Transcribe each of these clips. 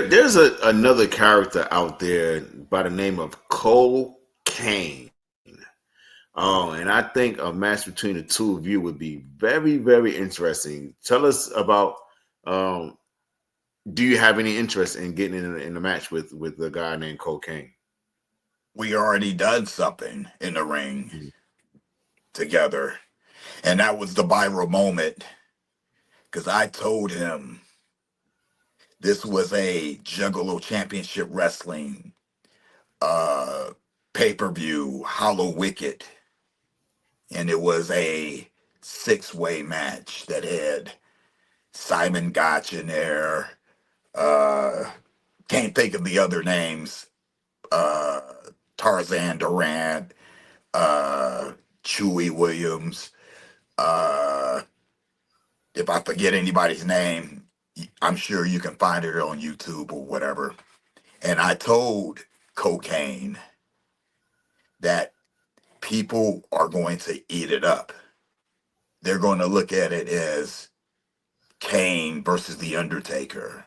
there's another character out there by the name of Cocaine. Oh, and I think a match between the two of you would be very, very interesting. Tell us about. Um, do you have any interest in getting in a match with a guy named Cocaine? We already done something in the ring Mm. together, and that was the viral moment because I told him this was a Juggalo Championship Wrestling uh, pay-per-view, Hollow Wicked, and it was a six-way match that had Simon Gotch in there. Uh, can't think of the other names. Uh, Tarzan Durant, uh, Chewy Williams. Uh, if I forget anybody's name, I'm sure you can find it on YouTube or whatever. And I told Cocaine that people are going to eat it up. They're going to look at it as Kane versus The Undertaker.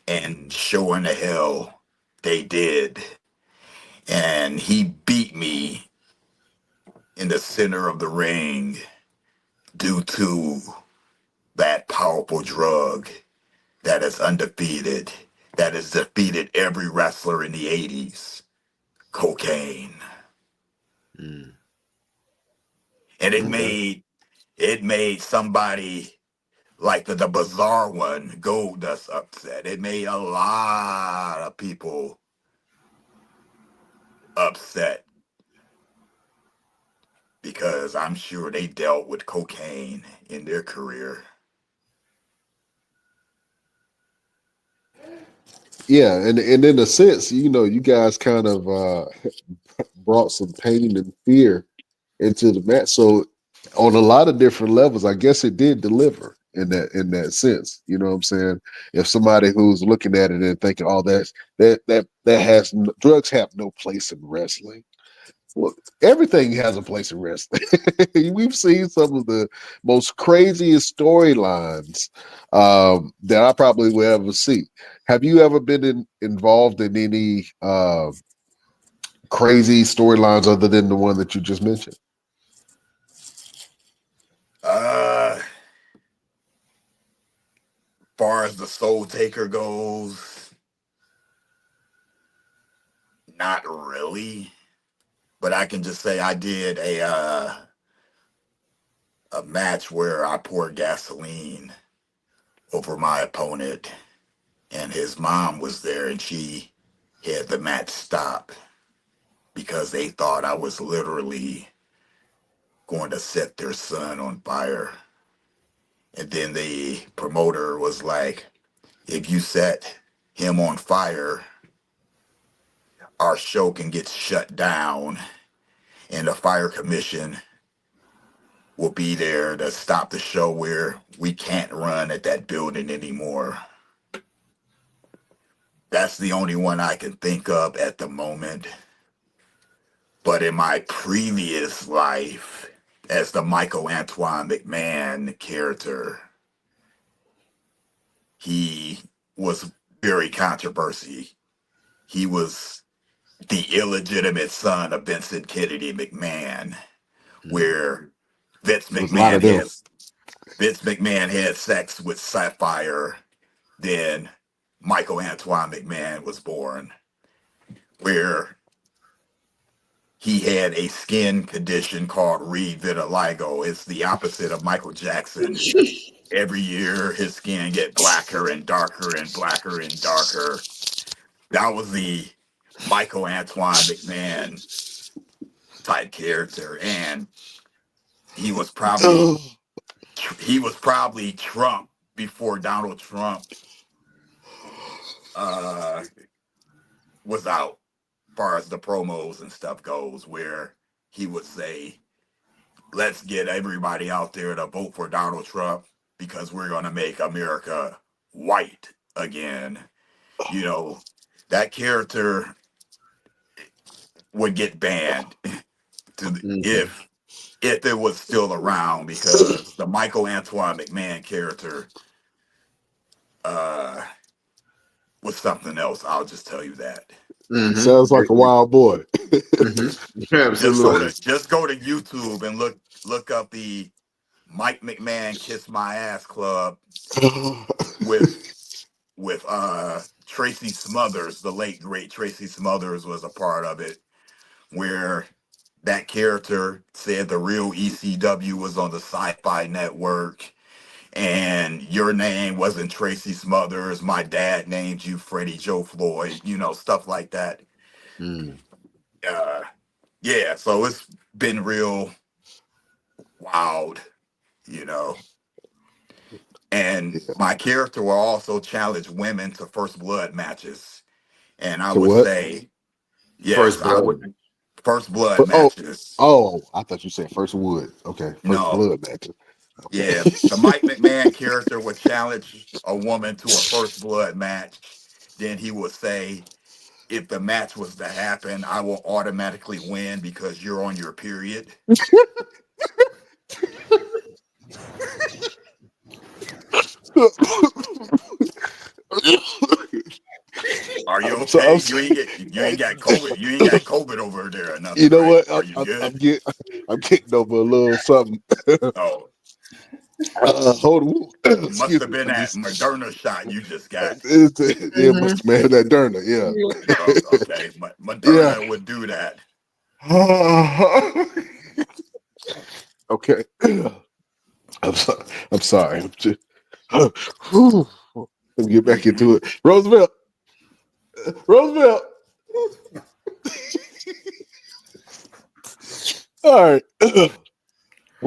And sure in the hell, they did. And he beat me in the center of the ring due to that powerful drug that is undefeated, that has defeated every wrestler in the 80s, cocaine. Mm. And Okay. it made somebody like the bizarre one, Goldust, upset. It made a lot of people upset because I'm sure they dealt with cocaine in their career. Yeah, and in a sense, you guys kind of brought some pain and fear into the match. So on a lot of different levels, I guess it did deliver in that sense. You know what I'm saying? If somebody who's looking at it and thinking, "Oh, that has drugs have no place in wrestling." Well, everything has a place in wrestling. We've seen some of the most craziest storylines that I probably will ever see. Have you ever been involved in any crazy storylines other than the one that you just mentioned? Uh, far as the Soul Taker goes, not really. But I can just say I did a match where I poured gasoline over my opponent, and his mom was there, and she had the match stop because they thought I was literally going to set their son on fire. And then the promoter was like, if you set him on fire, our show can get shut down, and the fire commission will be there to stop the show where we can't run at that building anymore. That's the only one I can think of at the moment. But in my previous life, as the Michael Antoine McMahon character, he was very controversial. He was the illegitimate son of Vincent Kennedy McMahon, Mm. where Vince There was a lot McMahon of them. had Vince McMahon had sex with Sapphire. Then Michael Antoine McMahon was born, where he had a skin condition called Reed vitiligo. It's the opposite of Michael Jackson. Every year, his skin get blacker and darker and blacker and darker. That was the Michael Antoine McMahon type character, and he was probably Oh, he was probably Trump before Donald Trump uh, was out, as far as the promos and stuff goes, where he would say, let's get everybody out there to vote for Donald Trump because we're going to make America white again. You know, that character would get banned Okay. if it was still around because the Michael Antoine McMahon character uh was something else. I'll just tell you that. Sounds like a wild boy. Absolutely. Just go to YouTube and look up the Mike McMahon Kiss My Ass Club with Tracy Smothers, the late great Tracy Smothers was a part of it, where that character said the real ECW was on the Sci-Fi Network, and your name wasn't Tracy Smothers. My dad named you Freddie Joe Floyd. Stuff like that. Mm. Uh, yeah, so it's been real wild, you know. And Yeah. my character will also challenge women to first blood matches. And I To would what? say, yes, First I blood. would first blood Oh, matches. oh! I thought you said first wood. Okay, first No, blood match. Okay. yeah, the Mike McMahon character would challenge a woman to a first blood match. Then he would say, if the match was to happen, I will automatically win because you're on your period. Are you So okay? You ain't got COVID. You ain't got COVID over there or you nothing, know right? what? Are you good? I'm getting over a little something. Oh, Hold on. must Excuse have me. been I'm that just Moderna shot you just got. yeah, must have been that Derner. Oh, okay, Yeah. Moderna would do that. Yeah. Okay. I'm sorry. Whew. Let me get You back into it. Roosevelt. Roosevelt. All right.